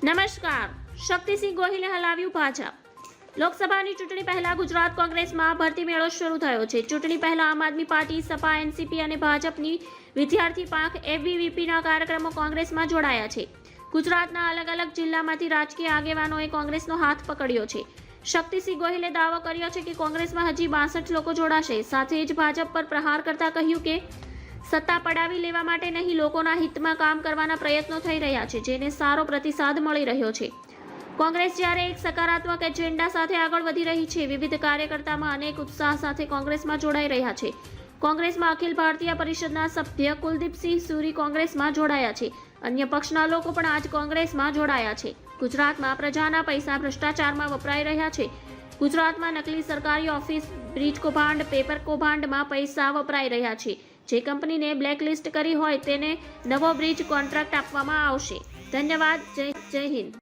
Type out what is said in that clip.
નમસ્કાર. શક્તિસિંહ ગોહિલે હલાવ્યું ભાજપ. લોકસભાની ચૂંટણી પહેલા ગુજરાત કોંગ્રેસમાં ભરતી મેળો શરૂ થયો છે. ચૂંટણી પહેલા આમ આદમી પાર્ટી, સપા, એનસીપી અને ભાજપની વિદ્યાર્થી પાંખ એબીવીપીના કાર્યક્રમો કોંગ્રેસમાં જોડાયા છે. ગુજરાતના અલગ અલગ જિલ્લામાંથી રાજકીય આગેવાનોએ કોંગ્રેસનો હાથ પકડ્યો છે. શક્તિસિંહ ગોહિલે દાવો કર્યો છે કે કોંગ્રેસમાં હજી 62 લોકો જોડાશે. સાથે જ ભાજપ પર પ્રહાર કરતા કહ્યું કે સત્તા પડાવી લેવા માટે નહીં, લોકોના હિતમાં કામ કરવાના પ્રયત્નો થઈ રહ્યા છે, જેને સારો પ્રતિસાદ મળી રહ્યો છે. કોંગ્રેસ જ્યારે એક સકારાત્મક એજન્ડા સાથે આગળ વધી રહી છે, વિવિધ કાર્યકર્તામાં અનેક ઉત્સાહ સાથે કોંગ્રેસમાં જોડાઈ રહ્યા છે. કોંગ્રેસમાં અખિલ ભારતીય પરિષદના સભ્ય કુલદીપસિંહ સુરી કોંગ્રેસમાં જોડાયા છે. અન્ય પક્ષના લોકો પણ આજ કોંગ્રેસમાં જોડાયા છે. ગુજરાતમાં પ્રજાના પૈસા ભ્રષ્ટાચારમાં વપરાઈ રહ્યા છે. ગુજરાતમાં નકલી સરકારી ઓફિસ, બ્રિજ કૌભાંડ, પેપર કૌભાંડમાં પૈસા વપરાઈ રહ્યા છે. જે કંપનીને બ્લેકલિસ્ટ કરી હોય તેને નવો બ્રિજ કોન્ટ્રાક્ટ આપવામાં આવશે. ધન્યવાદ. જય હિન્દ.